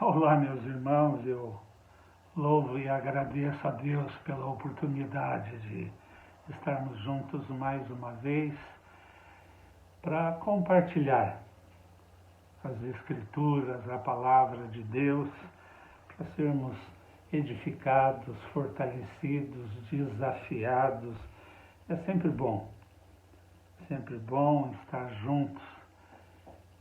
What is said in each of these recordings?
Olá, meus irmãos, eu louvo e agradeço a Deus pela oportunidade de estarmos juntos mais uma vez para compartilhar as Escrituras, a Palavra de Deus, para sermos edificados, fortalecidos, desafiados. É sempre bom estar juntos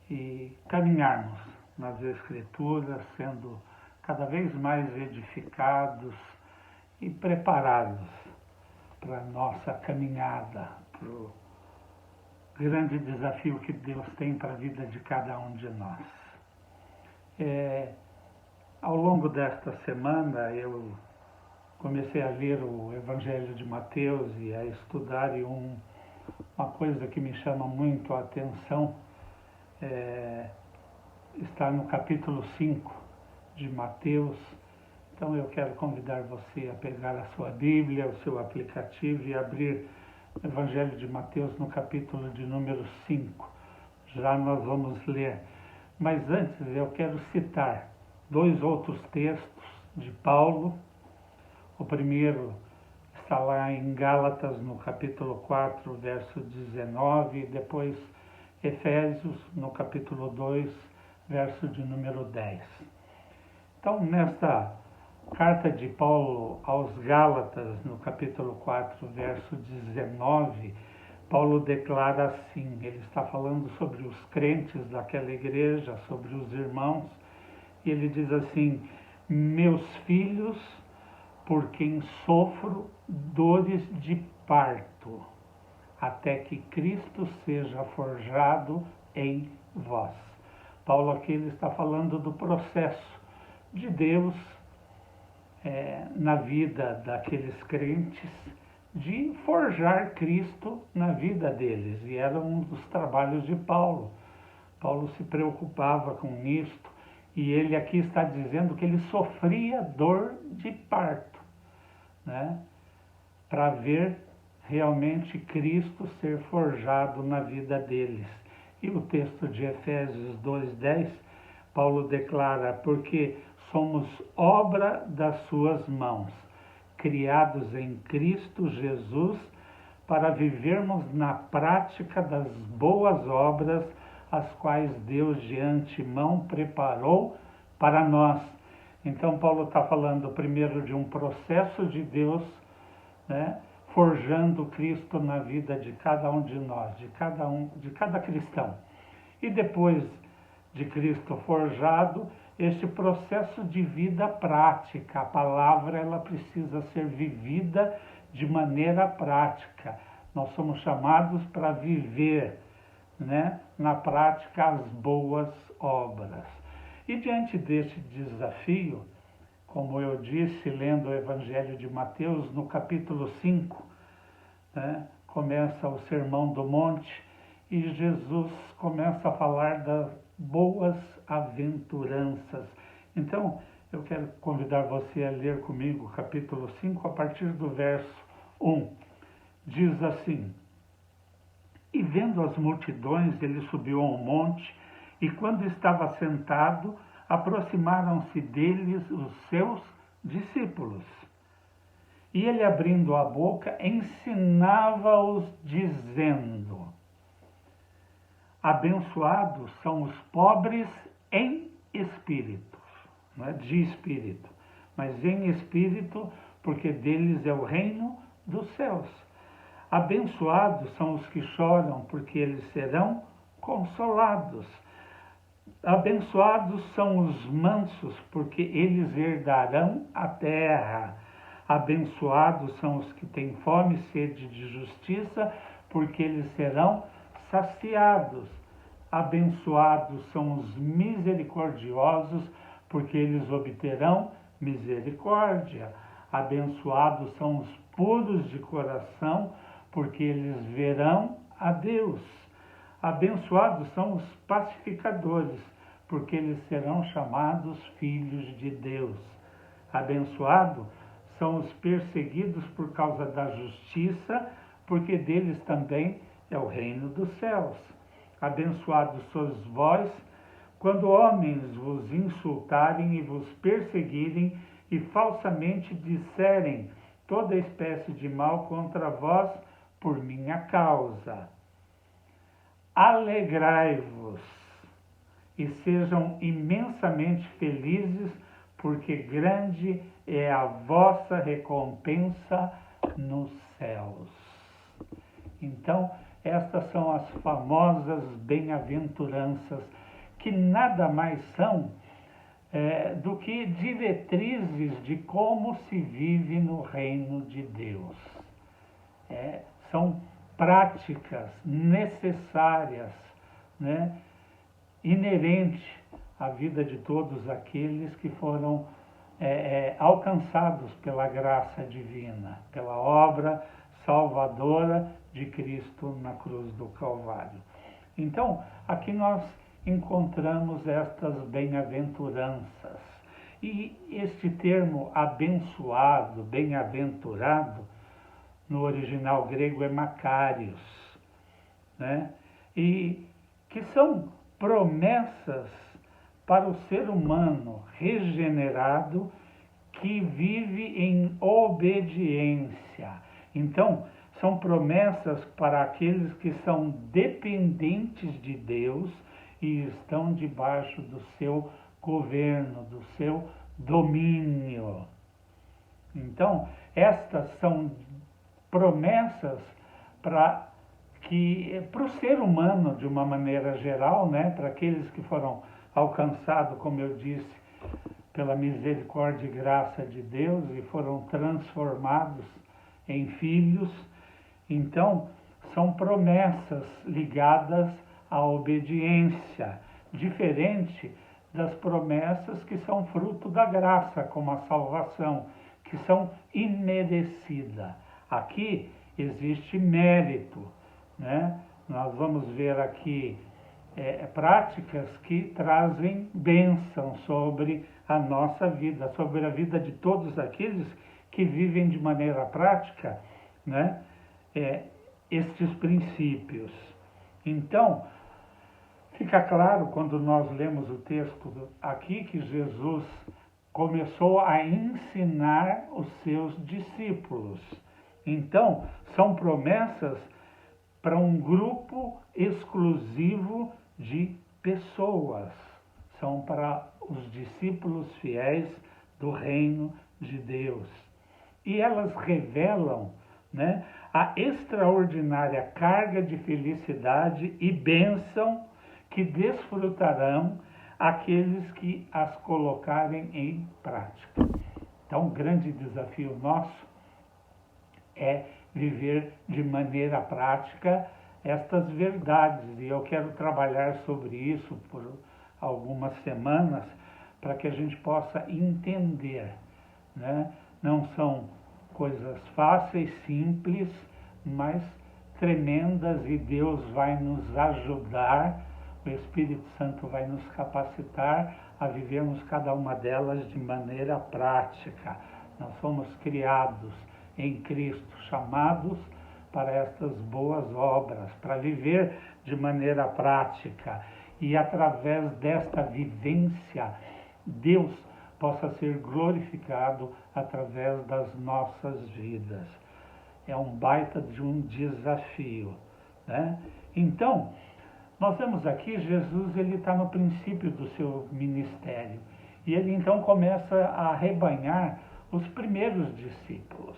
e caminharmos nas Escrituras, sendo cada vez mais edificados e preparados para a nossa caminhada, para o grande desafio que Deus tem para a vida de cada um de nós. Ao longo desta semana, eu comecei a ler o Evangelho de Mateus e a estudar uma coisa que me chama muito a atenção, está no capítulo 5 de Mateus. Então eu quero convidar você a pegar a sua Bíblia, o seu aplicativo e abrir o Evangelho de Mateus no capítulo de número 5. Já nós vamos ler. Mas antes eu quero citar dois outros textos de Paulo. O primeiro está lá em Gálatas, no capítulo 4, verso 19, e depois Efésios, no capítulo 2, verso de número 10. Então, nesta carta de Paulo aos Gálatas, no capítulo 4, verso 19, Paulo declara assim, ele está falando sobre os crentes daquela igreja, sobre os irmãos, e ele diz assim: meus filhos, por quem sofro dores de parto, até que Cristo seja forjado em vós. Paulo aqui ele está falando do processo de Deus na vida daqueles crentes, de forjar Cristo na vida deles. E era um dos trabalhos de Paulo. Paulo se preocupava com isto, e ele aqui está dizendo que ele sofria dor de parto, né? Para ver realmente Cristo ser forjado na vida deles. E o texto de Efésios 2:10, Paulo declara: porque somos obra das suas mãos, criados em Cristo Jesus, para vivermos na prática das boas obras, as quais Deus de antemão preparou para nós. Então Paulo está falando primeiro de um processo de Deus, né, forjando Cristo na vida de cada um de nós, de cada cristão. E depois de Cristo forjado, este processo de vida prática. A palavra ela precisa ser vivida de maneira prática. Nós somos chamados para viver, né, na prática as boas obras. E diante deste desafio, como eu disse, lendo o Evangelho de Mateus, no capítulo 5, né, começa o Sermão do Monte e Jesus começa a falar das boas aventuranças. Então, eu quero convidar você a ler comigo o capítulo 5, a partir do verso 1. Diz assim: e vendo as multidões, ele subiu a um monte, e quando estava sentado, aproximaram-se deles os seus discípulos. E ele, abrindo a boca, ensinava-os, dizendo: abençoados são os pobres em espírito, não é de espírito, mas em espírito, porque deles é o reino dos céus. Abençoados são os que choram, porque eles serão consolados. Abençoados são os mansos, porque eles herdarão a terra. Abençoados são os que têm fome e sede de justiça, porque eles serão saciados. Abençoados são os misericordiosos, porque eles obterão misericórdia. Abençoados são os puros de coração, porque eles verão a Deus. Abençoados são os pacificadores, porque eles serão chamados filhos de Deus. Abençoados são os perseguidos por causa da justiça, porque deles também é o reino dos céus. Abençoados sois vós, quando homens vos insultarem e vos perseguirem e falsamente disserem toda espécie de mal contra vós por minha causa. Alegrai-vos e sejam imensamente felizes, porque grande é a vossa recompensa nos céus. Então, estas são as famosas bem-aventuranças, que nada mais são do que diretrizes de como se vive no reino de Deus. São práticas necessárias, né, inerentes à vida de todos aqueles que foram alcançados pela graça divina, pela obra salvadora de Cristo na cruz do Calvário. Então, aqui nós encontramos estas bem-aventuranças. E este termo abençoado, bem-aventurado, no original grego é Makarios, né? E que são promessas para o ser humano regenerado que vive em obediência. Então, são promessas para aqueles que são dependentes de Deus e estão debaixo do seu governo, do seu domínio. Então, estas são promessas para o ser humano, de uma maneira geral, né, para aqueles que foram alcançados, como eu disse, pela misericórdia e graça de Deus e foram transformados em filhos. Então, são promessas ligadas à obediência, diferente das promessas que são fruto da graça, como a salvação, que são imerecidas. Aqui existe mérito, né? Nós vamos ver aqui práticas que trazem bênção sobre a nossa vida, sobre a vida de todos aqueles que vivem de maneira prática, né, estes princípios. Então, fica claro quando nós lemos o texto aqui que Jesus começou a ensinar os seus discípulos. Então, são promessas para um grupo exclusivo de pessoas. São para os discípulos fiéis do reino de Deus. E elas revelam, né, a extraordinária carga de felicidade e bênção que desfrutarão aqueles que as colocarem em prática. Então, um grande desafio nosso é viver de maneira prática estas verdades. E eu quero trabalhar sobre isso por algumas semanas para que a gente possa entender, né? Não são coisas fáceis, simples, mas tremendas, e Deus vai nos ajudar, o Espírito Santo vai nos capacitar a vivermos cada uma delas de maneira prática. Nós somos criados em Cristo, chamados para estas boas obras, para viver de maneira prática. E através desta vivência, Deus possa ser glorificado através das nossas vidas. É um baita de um desafio, né? Então, nós vemos aqui, Jesus ele está no princípio do seu ministério. E ele então começa a arrebanhar os primeiros discípulos,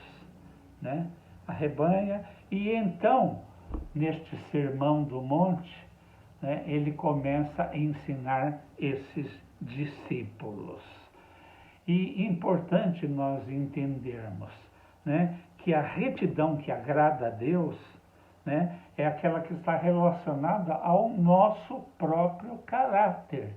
né? Arrebanha, e então, neste Sermão do Monte, né, ele começa a ensinar esses discípulos. E importante nós entendermos, né, que a retidão que agrada a Deus, né, é aquela que está relacionada ao nosso próprio caráter,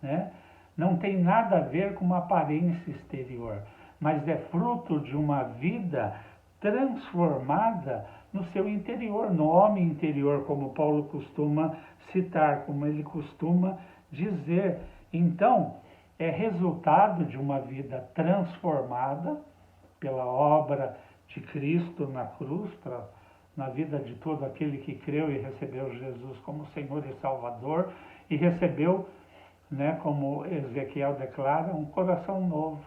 né? Não tem nada a ver com uma aparência exterior, mas é fruto de uma vida transformada no seu interior, no homem interior, como Paulo costuma citar, como ele costuma dizer. Então, é resultado de uma vida transformada pela obra de Cristo na cruz, na vida de todo aquele que creu e recebeu Jesus como Senhor e Salvador, e recebeu né, como Ezequiel declara, um coração novo,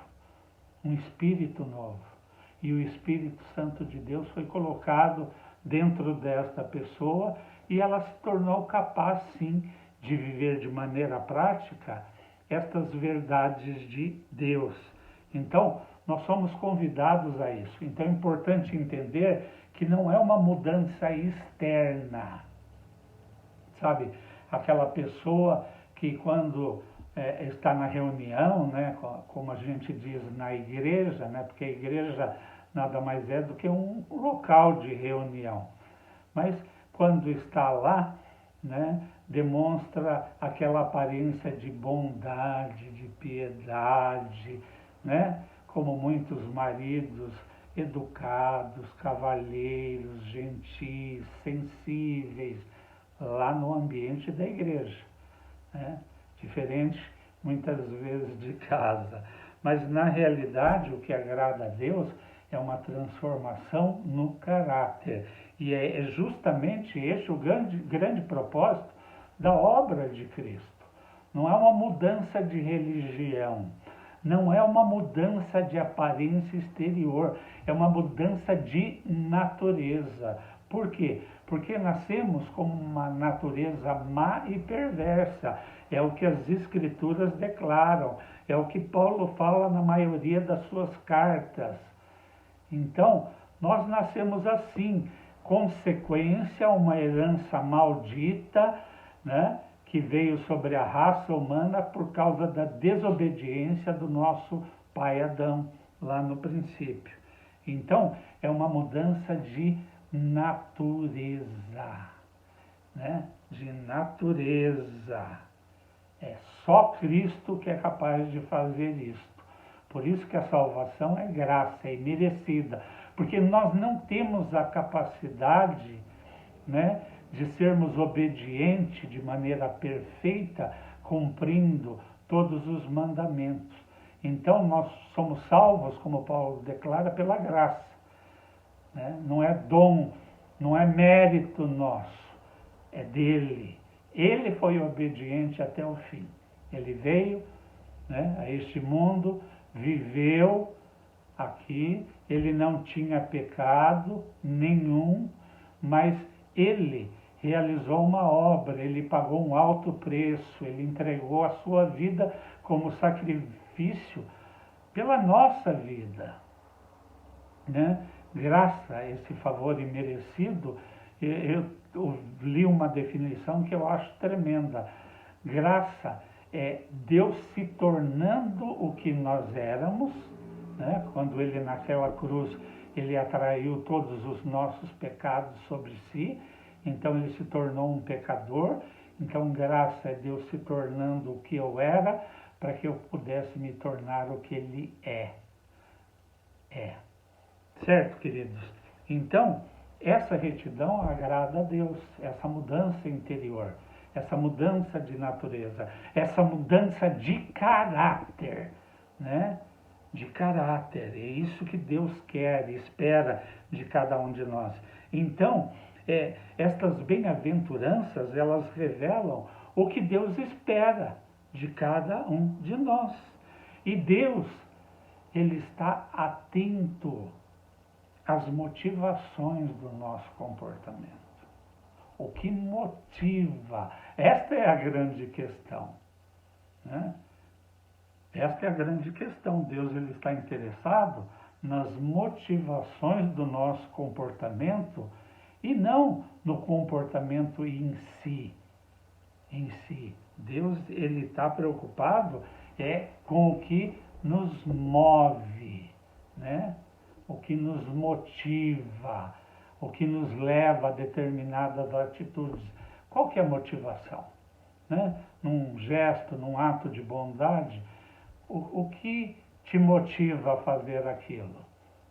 um espírito novo. E o Espírito Santo de Deus foi colocado dentro desta pessoa e ela se tornou capaz, sim, de viver de maneira prática estas verdades de Deus. Então, nós somos convidados a isso. Então, é importante entender que não é uma mudança externa. Sabe, aquela pessoa que quando está na reunião, né, como a gente diz na igreja, né, porque a igreja nada mais é do que um local de reunião. Mas quando está lá, né, demonstra aquela aparência de bondade, de piedade, né, como muitos maridos educados, cavalheiros, gentis, sensíveis, lá no ambiente da igreja, né? Diferente muitas vezes de casa. Mas na realidade o que agrada a Deus é uma transformação no caráter. E é justamente esse o grande propósito da obra de Cristo. Não é uma mudança de religião, não é uma mudança de aparência exterior, é uma mudança de natureza. Por quê? Porque nascemos com uma natureza má e perversa. É o que as Escrituras declaram, é o que Paulo fala na maioria das suas cartas. Então, nós nascemos assim, consequência, uma herança maldita, né, que veio sobre a raça humana por causa da desobediência do nosso pai Adão, lá no princípio. Então, é uma mudança de natureza, né? De natureza. É só Cristo que é capaz de fazer isto. Por isso que a salvação é graça, é merecida, porque nós não temos a capacidade, né, de sermos obedientes de maneira perfeita, cumprindo todos os mandamentos. Então nós somos salvos, como Paulo declara, pela graça. Né? Não é dom, não é mérito nosso, é dele. Ele foi obediente até o fim. Ele veio, né, a este mundo, viveu aqui, ele não tinha pecado nenhum, mas ele realizou uma obra, ele pagou um alto preço, ele entregou a sua vida como sacrifício pela nossa vida, né? Graças a esse favor imerecido, eu li uma definição que eu acho tremenda. Graça é Deus se tornando o que nós éramos, né? Quando ele naquela cruz, ele atraiu todos os nossos pecados sobre si, então ele se tornou um pecador. Então graça é Deus se tornando o que eu era, para que eu pudesse me tornar o que ele é. Certo, queridos? Então, essa retidão agrada a Deus, essa mudança interior, essa mudança de natureza, essa mudança de caráter, né? De caráter, é isso que Deus quer e espera de cada um de nós. Então, estas bem-aventuranças, elas revelam o que Deus espera de cada um de nós. E Deus, ele está atento às motivações do nosso comportamento. O que motiva? Esta é a grande questão, né? Esta é a grande questão. Deus, ele está interessado nas motivações do nosso comportamento e não no comportamento em si. Deus, ele está preocupado com o que nos move, né? O que nos motiva, o que nos leva a determinadas atitudes. Qual que é a motivação? Né? Num gesto, num ato de bondade, o que te motiva a fazer aquilo?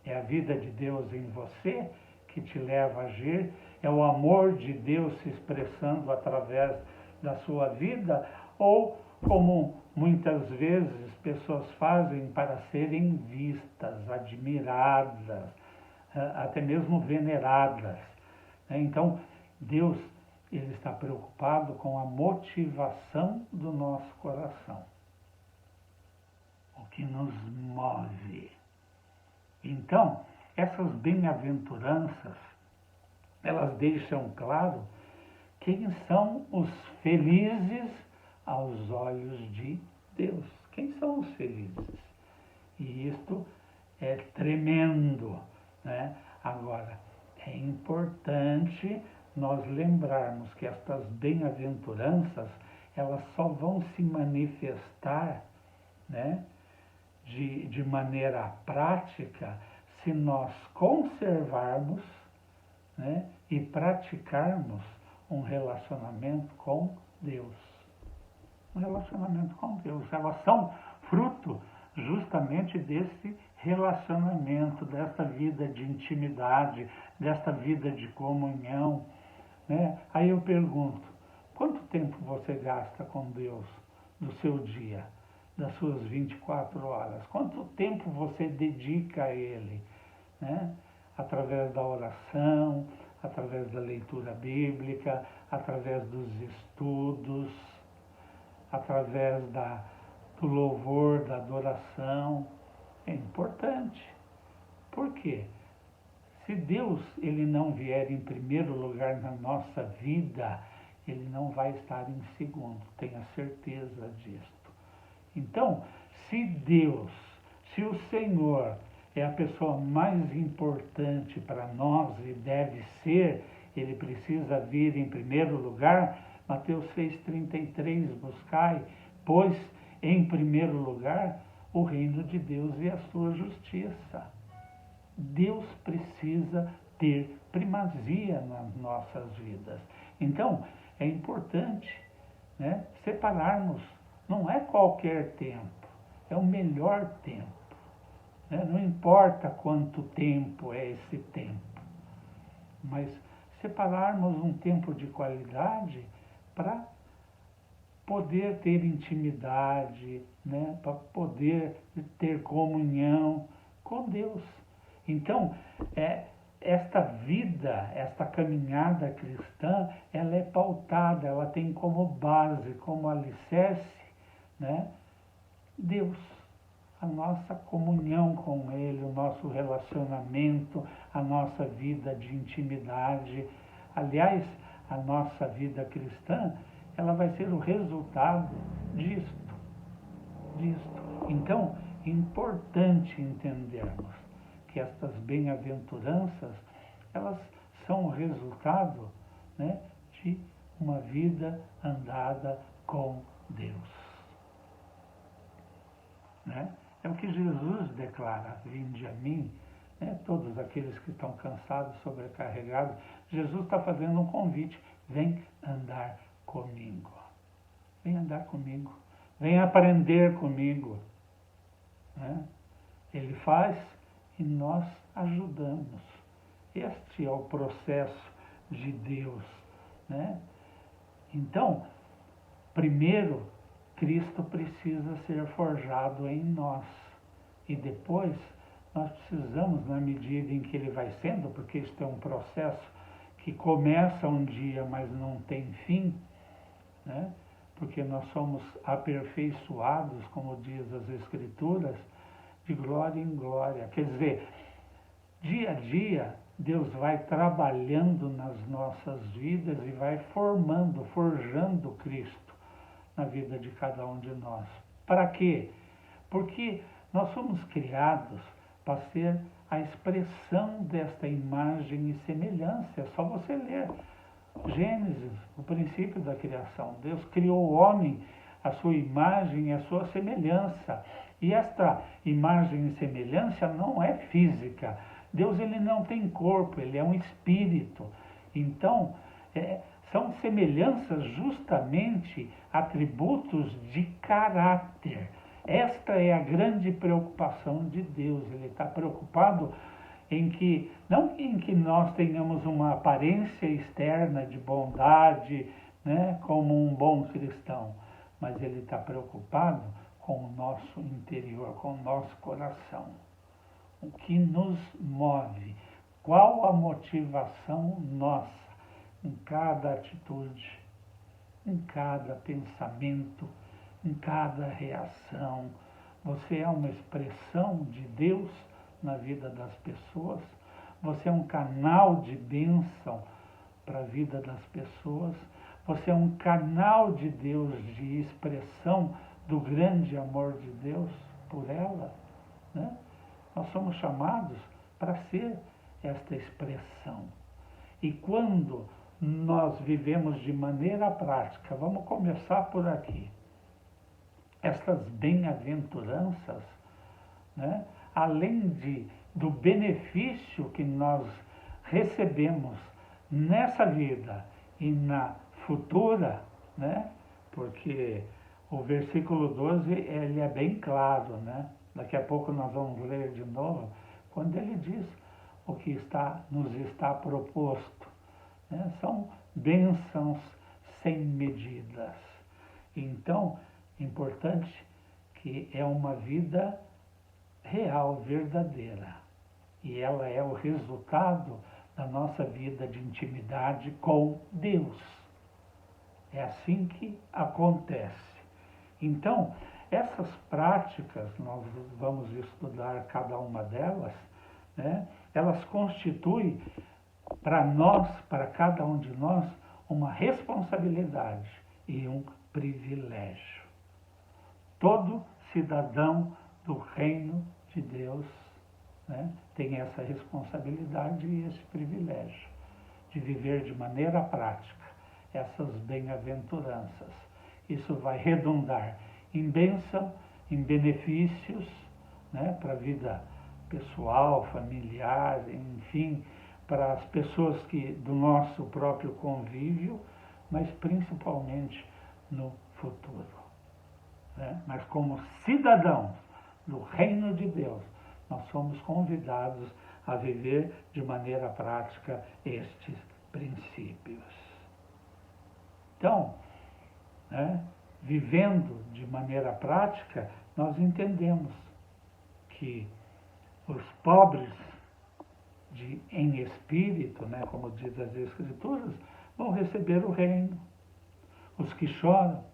É a vida de Deus em você que te leva a agir? É o amor de Deus se expressando através da sua vida? Ou, como muitas vezes pessoas fazem para serem vistas, admiradas, até mesmo veneradas? Então, Deus, Ele está preocupado com a motivação do nosso coração, o que nos move. Então, essas bem-aventuranças, elas deixam claro quem são os felizes aos olhos de Deus. Quem são os felizes? E isto é tremendo, né? Agora, é importante nós lembrarmos que estas bem-aventuranças, elas só vão se manifestar, né, de maneira prática se nós conservarmos, né, e praticarmos um relacionamento com Deus. Um relacionamento com Deus. Elas são fruto justamente desse relacionamento, dessa vida de intimidade, dessa vida de comunhão, né? Aí eu pergunto, quanto tempo você gasta com Deus do seu dia, das suas 24 horas? Quanto tempo você dedica a Ele, né? Através da oração, através da leitura bíblica, através dos estudos, através do louvor, da adoração. É importante. Por quê? Se Deus ele não vier em primeiro lugar na nossa vida, ele não vai estar em segundo, tenha certeza disto. Então, se o Senhor é a pessoa mais importante para nós e deve ser, ele precisa vir em primeiro lugar. Mateus 6,33, buscai, pois, em primeiro lugar, o reino de Deus e a sua justiça. Deus precisa ter primazia nas nossas vidas. Então, é importante, né, separarmos. Não é qualquer tempo, é o melhor tempo. Né? Não importa quanto tempo é esse tempo, mas separarmos um tempo de qualidade para poder ter intimidade, né? Para poder ter comunhão com Deus. Então, esta vida, esta caminhada cristã, ela é pautada, ela tem como base, como alicerce, né, Deus. A nossa comunhão com Ele, o nosso relacionamento, a nossa vida de intimidade. Aliás, a nossa vida cristã, ela vai ser o resultado disto. Então, é importante entendermos que estas bem-aventuranças, elas são o resultado, né, de uma vida andada com Deus. Né? É o que Jesus declara, vinde a mim, né, todos aqueles que estão cansados, sobrecarregados. Jesus está fazendo um convite, vem andar comigo. Vem andar comigo. Vem aprender comigo. Né? Ele faz e nós ajudamos. Este é o processo de Deus. Né? Então, primeiro, Cristo precisa ser forjado em nós. E depois, nós precisamos, na medida em que ele vai sendo, porque isto é um processo que começa um dia, mas não tem fim, né? Porque nós somos aperfeiçoados, como diz as Escrituras, de glória em glória. Quer dizer, dia a dia, Deus vai trabalhando nas nossas vidas e vai forjando Cristo na vida de cada um de nós. Para quê? Porque nós somos criados para ser a expressão desta imagem e semelhança. É só você ler Gênesis, o princípio da criação. Deus criou o homem, a sua imagem e a sua semelhança. E esta imagem e semelhança não é física. Deus ele não tem corpo, ele é um espírito. Então, são semelhanças justamente atributos de caráter. Esta é a grande preocupação de Deus. Ele está preocupado não em que nós tenhamos uma aparência externa de bondade, né, como um bom cristão, mas ele está preocupado com o nosso interior, com o nosso coração. O que nos move? Qual a motivação nossa em cada atitude, em cada pensamento, em cada reação. Você é uma expressão de Deus na vida das pessoas. Você é um canal de bênção para a vida das pessoas. Você é um canal de Deus, de expressão do grande amor de Deus por ela, né? Nós somos chamados para ser esta expressão. E quando nós vivemos de maneira prática, vamos começar por aqui, estas bem-aventuranças, né? Além do benefício que nós recebemos nessa vida e na futura, né? Porque o versículo 12 ele é bem claro, né? Daqui a pouco nós vamos ler de novo, quando ele diz o que nos está proposto, né? São bênçãos sem medidas. Então, importante que é uma vida real, verdadeira. E ela é o resultado da nossa vida de intimidade com Deus. É assim que acontece. Então, essas práticas, nós vamos estudar cada uma delas, né? Elas constituem para nós, para cada um de nós, uma responsabilidade e um privilégio. Todo cidadão do reino de Deus, né, tem essa responsabilidade e esse privilégio de viver de maneira prática essas bem-aventuranças. Isso vai redundar em bênção, em benefícios, né, para a vida pessoal, familiar, enfim, para as pessoas do nosso próprio convívio, mas principalmente no futuro, né? Mas como cidadãos do reino de Deus, nós somos convidados a viver de maneira prática estes princípios. Então, né, vivendo de maneira prática, nós entendemos que os pobres em espírito, né, como diz as Escrituras, vão receber o reino. Os que choram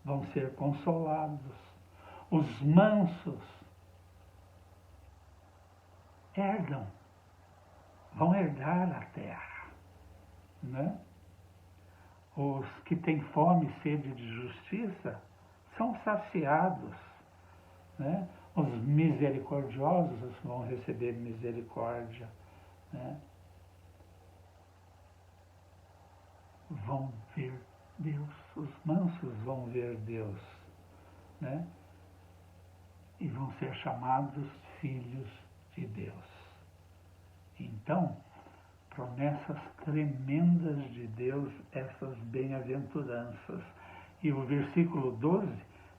vão ser consolados. Os mansos vão herdar a terra, né? Os que têm fome e sede de justiça são saciados, né? Os misericordiosos vão receber misericórdia, né? Vão ver Deus, os mansos vão ver Deus, né? E vão ser chamados filhos de Deus. Então, promessas tremendas de Deus, essas bem-aventuranças. E o versículo 12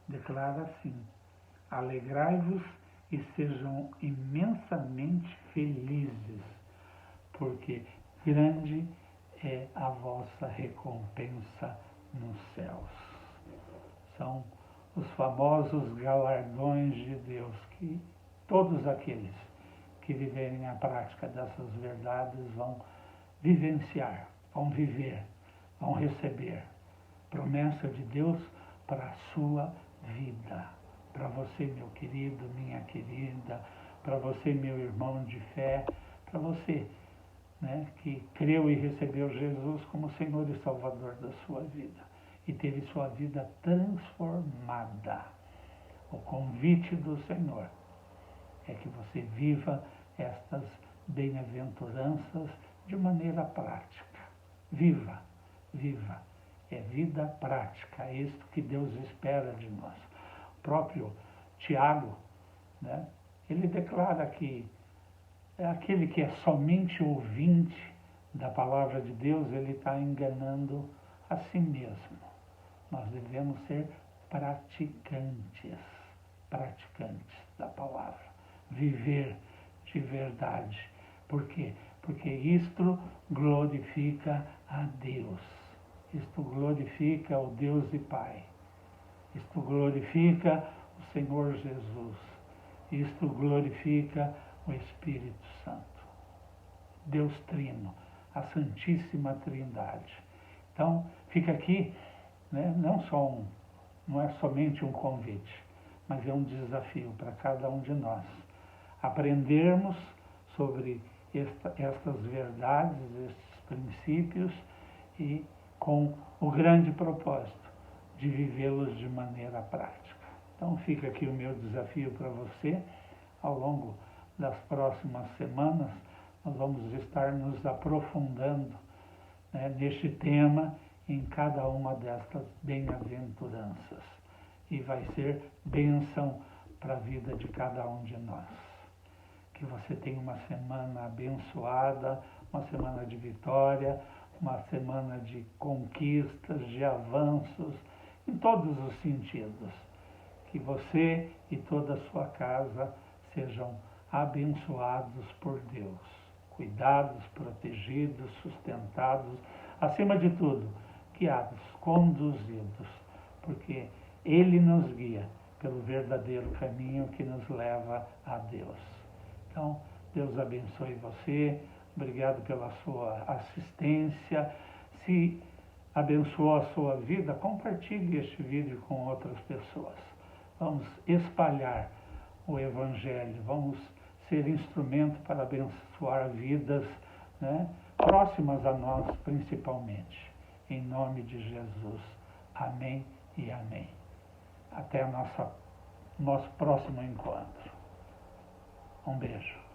declara assim: alegrai-vos e sejam imensamente felizes, porque grande é a vossa recompensa nos céus. São os famosos galardões de Deus que todos aqueles que viverem a prática dessas verdades vão vivenciar, vão viver, vão receber. Promessa de Deus para a sua vida. Para você, meu querido, minha querida, para você, meu irmão de fé, para você, né, que creu e recebeu Jesus como Senhor e Salvador da sua vida e teve sua vida transformada. O convite do Senhor é que você viva estas bem-aventuranças de maneira prática. Viva, viva. É vida prática, é isto que Deus espera de nós. O próprio Tiago, né, ele declara que aquele que é somente ouvinte da palavra de Deus, ele está enganando a si mesmo. Nós devemos ser praticantes da palavra, viver de verdade. Por quê? Porque isto glorifica a Deus. Isto glorifica o Deus e Pai. Isto glorifica o Senhor Jesus. Isto glorifica o Espírito Santo. Deus Trino, a Santíssima Trindade. Então, fica aqui, né, não é somente um convite, mas é um desafio para cada um de nós. Aprendermos sobre estas verdades, estes princípios e com o grande propósito de vivê-los de maneira prática. Então fica aqui o meu desafio para você. Ao longo das próximas semanas, nós vamos estar nos aprofundando, né, neste tema, em cada uma destas bem-aventuranças. E vai ser bênção para a vida de cada um de nós. Que você tenha uma semana abençoada, uma semana de vitória, uma semana de conquistas, de avanços, em todos os sentidos. Que você e toda a sua casa sejam abençoados por Deus, cuidados, protegidos, sustentados, acima de tudo, guiados, conduzidos, porque Ele nos guia pelo verdadeiro caminho que nos leva a Deus. Então, Deus abençoe você, obrigado pela sua assistência. Se abençoou a sua vida, compartilhe este vídeo com outras pessoas. Vamos espalhar o Evangelho, vamos ser instrumento para abençoar vidas, né, próximas a nós principalmente. Em nome de Jesus. Amém e amém. Até nosso próximo encontro. Um beijo.